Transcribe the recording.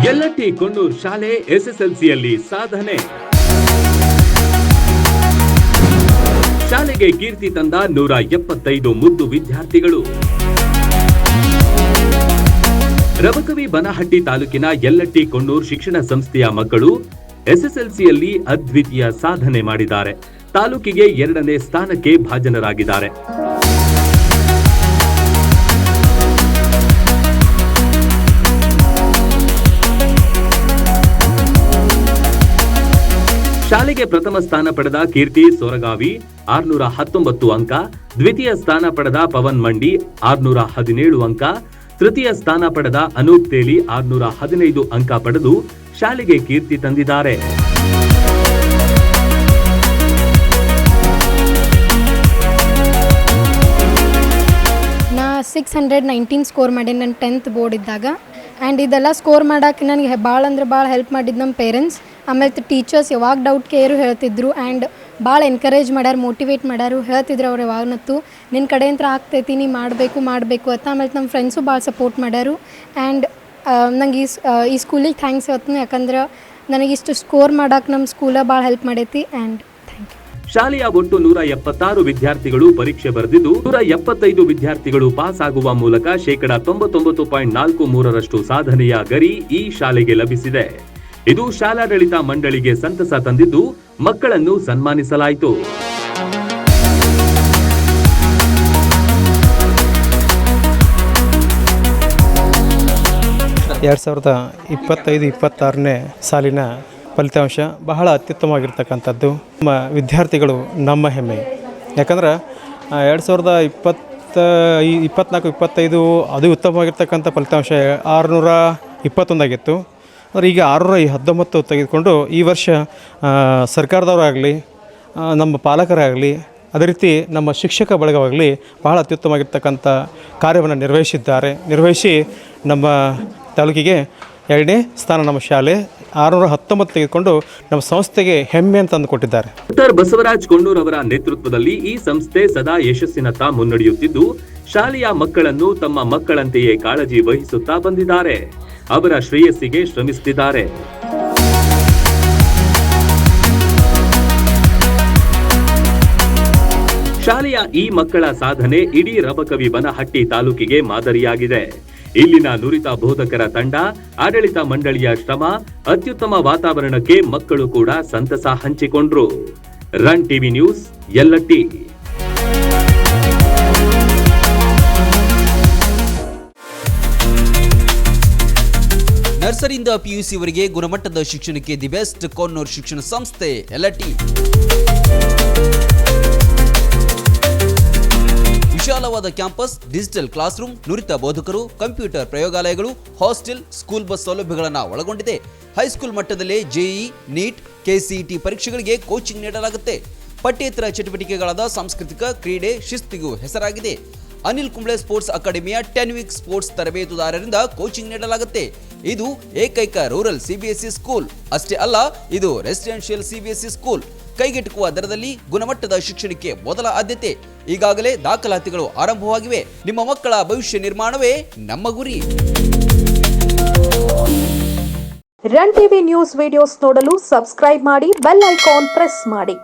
ಯಲ್ಲಟ್ಟಿ ಕೊಣ್ಣೂರ್ ಶಾಲೆ ಎಸ್ಎಸ್ಎಲ್ಸಿಯಲ್ಲಿ ಸಾಧನೆ. ಶಾಲೆಗೆ ಕೀರ್ತಿ ತಂದ 175 ಮುದ್ದು ವಿದ್ಯಾರ್ಥಿಗಳು. ರಬಕವಿ ಬನಹಟ್ಟಿ ತಾಲೂಕಿನ ಯಲ್ಲಟ್ಟಿ ಕೊಣ್ಣೂರ್ ಶಿಕ್ಷಣ ಸಂಸ್ಥೆಯ ಮಕ್ಕಳು ಎಸ್ಎಸ್ಎಲ್ಸಿಯಲ್ಲಿ ಅದ್ವಿತೀಯ ಸಾಧನೆ ಮಾಡಿದ್ದಾರೆ. ತಾಲೂಕಿಗೆ 2ನೇ ಸ್ಥಾನಕ್ಕೆ ಭಾಜನರಾಗಿದ್ದಾರೆ. ಶಾಲೆಗೆ ಪ್ರಥಮ ಸ್ಥಾನ ಪಡೆದ ಕೀರ್ತಿ ಸೊರಗಾವಿ 619 ಅಂಕ, ದ್ವಿತೀಯ ಸ್ಥಾನ ಪಡೆದ ಪವನ್ ಮಂಡಿ 617 ಅಂಕ, ತೃತೀಯ ಸ್ಥಾನ ಪಡೆದ ಅನೂಪ್ ತೇಲಿ 615 ಅಂಕ ಪಡೆದು ಶಾಲೆಗೆ ಕೀರ್ತಿ ತಂದಿದ್ದಾರೆ. ನಾ 619 ಸ್ಕೋರ್ ಮಾಡಿ ನನ್ನ 10th ಬೋರ್ಡ್ ಇದ್ದಾಗ. ಆ್ಯಂಡ್ ಇದೆಲ್ಲ ಸ್ಕೋರ್ ಮಾಡೋಕ್ಕೆ ನನಗೆ ಭಾಳ ಅಂದ್ರೆ ಭಾಳ ಹೆಲ್ಪ್ ಮಾಡಿದ್ದು ನಮ್ಮ ಪೇರೆಂಟ್ಸ್. ಆಮೇಲೆ ಟೀಚರ್ಸ್ ಯಾವಾಗ ಡೌಟ್ ಕೇರು ಹೇಳ್ತಿದ್ರು ಆ್ಯಂಡ್ ಭಾಳ ಎನ್ಕರೇಜ್ ಮಾಡ್ಯಾರ, ಮೋಟಿವೇಟ್ ಮಾಡ್ಯಾರು, ಹೇಳ್ತಿದ್ರು ಅವ್ರು ಯಾವಾಗನತ್ತು ನಿನ್ನ ಕಡೆಯಿಂದ ಆಗ್ತೈತಿ, ನೀ ಮಾಡಬೇಕು ಅಂತ. ಆಮೇಲೆ ನಮ್ಮ ಫ್ರೆಂಡ್ಸು ಭಾಳ ಸಪೋರ್ಟ್ ಮಾಡ್ಯಾರು. ಆ್ಯಂಡ್ ನಂಗೆ ಈ ಸ್ಕೂಲಿಗೆ ಥ್ಯಾಂಕ್ಸ್ ಹೇಳ್ತೀನಿ, ಯಾಕಂದ್ರೆ ನನಗಿಷ್ಟು ಸ್ಕೋರ್ ಮಾಡೋಕೆ ನಮ್ಮ ಸ್ಕೂಲ ಭಾಳ ಹೆಲ್ಪ್ ಮಾಡೈತಿ. And thank you. ಶಾಲೆಯ ಒಟ್ಟು 176 ವಿದ್ಯಾರ್ಥಿಗಳು ಪರೀಕ್ಷೆ ಬರೆದಿದ್ದು 175 ವಿದ್ಯಾರ್ಥಿಗಳು ಪಾಸ್ ಆಗುವ ಮೂಲಕ 99.43% ಸಾಧನೆಯ ಗರಿ ಈ ಶಾಲೆಗೆ ಲಭಿಸಿದೆ. ಇದು ಶಾಲಾಡಳಿತ ಮಂಡಳಿಗೆ ಸಂತಸ ತಂದಿದ್ದು ಮಕ್ಕಳನ್ನು ಸನ್ಮಾನಿಸಲಾಯಿತು. ಎರಡು 2025-26ನೇ ಸಾಲಿನ ಫಲಿತಾಂಶ ಬಹಳ ಅತ್ಯುತ್ತಮವಾಗಿರ್ತಕ್ಕಂಥದ್ದು. ನಮ್ಮ ವಿದ್ಯಾರ್ಥಿಗಳು ನಮ್ಮ ಹೆಮ್ಮೆ. ಯಾಕಂದ್ರೆ 2024-25 ಅದು ಉತ್ತಮವಾಗಿರ್ತಕ್ಕಂಥ ಫಲಿತಾಂಶ 621 ಆಗಿತ್ತು. ಆದರೆ ಈಗ 619 ತೆಗೆದುಕೊಂಡು ಈ ವರ್ಷ ಸರ್ಕಾರದವರಾಗಲಿ, ನಮ್ಮ ಪಾಲಕರಾಗಲಿ, ಅದೇ ರೀತಿ ನಮ್ಮ ಶಿಕ್ಷಕ ಬಳಗವಾಗಲಿ ಬಹಳ ಅತ್ಯುತ್ತಮವಾಗಿರ್ತಕ್ಕಂಥ ಕಾರ್ಯವನ್ನು ನಿರ್ವಹಿಸಿ ನಮ್ಮ ತಾಲೂಕಿಗೆ 2ನೇ ಸ್ಥಾನ ನಮ್ಮ ಶಾಲೆ 619 ತೆಗೆದುಕೊಂಡು ನಮ್ಮ ಸಂಸ್ಥೆಗೆ ಹೆಮ್ಮೆ ಅಂತ ತಂದುಕೊಟ್ಟಿದ್ದಾರೆ. ಡಾಕ್ಟರ್ ಬಸವರಾಜ್ ಕೊಣ್ಣೂರ್ ಅವರ ನೇತೃತ್ವದಲ್ಲಿ ಈ ಸಂಸ್ಥೆ ಸದಾ ಯಶಸ್ಸಿನತ್ತ ಮುನ್ನಡೆಯುತ್ತಿದ್ದು ಶಾಲೆಯ ಮಕ್ಕಳನ್ನು ತಮ್ಮ ಮಕ್ಕಳಂತೆಯೇ ಕಾಳಜಿ ವಹಿಸುತ್ತಾ ಬಂದಿದ್ದಾರೆ. ಅವರ ಶ್ರೇಯಸ್ಸಿಗೆ ಶ್ರಮಿಸುತ್ತಿದ್ದಾರೆ. ಶಾಲೆಯ ಈ ಮಕ್ಕಳ ಸಾಧನೆ ಇಡೀ ರಬಕವಿ ಬನಹಟ್ಟಿ ತಾಲೂಕಿಗೆ ಮಾದರಿಯಾಗಿದೆ. ಇಲ್ಲಿನ ನುರಿತ ಬೋಧಕರ ತಂಡ, ಆಡಳಿತ ಮಂಡಳಿಯ ಶ್ರಮ, ಅತ್ಯುತ್ತಮ ವಾತಾವರಣಕ್ಕೆ ಮಕ್ಕಳು ಕೂಡ ಸಂತಸ ಹಂಚಿಕೊಂಡ್ರು. Run TV news, Yallatti. ನರ್ಸರಿಯಿಂದ PUC ವರೆಗೆ ಗುಣಮಟ್ಟದ ಶಿಕ್ಷಣಕ್ಕೆ ದಿ ಬೆಸ್ಟ್ ಕೊಣ್ಣೂರ್ ಶಿಕ್ಷಣ ಸಂಸ್ಥೆ ಯಲ್ಲಟ್ಟಿ. ವಿಶಾಲವಾದ ಕ್ಯಾಂಪಸ್, ಡಿಜಿಟಲ್ ಕ್ಲಾಸ್ ರೂಮ್, ನುರಿತ ಬೋಧಕರು, ಕಂಪ್ಯೂಟರ್ ಪ್ರಯೋಗಾಲಯಗಳು, ಹಾಸ್ಟೆಲ್, ಸ್ಕೂಲ್ ಬಸ್ ಸೌಲಭ್ಯಗಳನ್ನು ಒಳಗೊಂಡಿದೆ. ಹೈಸ್ಕೂಲ್ ಮಟ್ಟದಲ್ಲೇ JEE, NEET, KCET ಪರೀಕ್ಷೆಗಳಿಗೆ ಕೋಚಿಂಗ್ ನೀಡಲಾಗುತ್ತೆ. ಪಠ್ಯೇತರ ಚಟುವಟಿಕೆಗಳಾದ ಸಾಂಸ್ಕೃತಿಕ, ಕ್ರೀಡೆ, ಶಿಸ್ತಿಗೂ ಹೆಸರಾಗಿದೆ. ಅನಿಲ್ ಕುಂಬ್ಳೆ ಸ್ಪೋರ್ಟ್ಸ್ ಅಕಾಡೆಮಿಯ 10 ವೀಕ್ ಸ್ಪೋರ್ಟ್ಸ್ ತರಬೇತುದಾರರಿಂದ ಕೋಚಿಂಗ್ ನೀಡಲಾಗುತ್ತೆ. ಇದು ಏಕೈಕ ರೂರಲ್ CBSE ಸ್ಕೂಲ್. ಅಷ್ಟೇ ಅಲ್ಲ, ಇದು ರೆಸಿಡೆನ್ಷಿಯಲ್ CBSE ಸ್ಕೂಲ್. ಕೈಗೆಟುಕುವ ದರದಲ್ಲಿ ಗುಣಮಟ್ಟದ ಶಿಕ್ಷಣಕ್ಕೆ ಮೊದಲ ಆದ್ಯತೆ. ಈಗಾಗಲೇ ದಾಖಲಾತಿಗಳು ಆರಂಭವಾಗಿವೆ. ನಿಮ್ಮ ಮಕ್ಕಳ ಭವಿಷ್ಯ ನಿರ್ಮಾಣವೇ ನಮ್ಮ ಗುರಿ. ರನ್ ಟಿವಿ ನ್ಯೂಸ್ ವಿಡಿಯೋಸ್ ನೋಡಲು ಸಬ್ಸ್ಕ್ರೈಬ್ ಮಾಡಿ, ಬೆಲ್ ಐಕಾನ್ ಪ್ರೆಸ್ ಮಾಡಿ.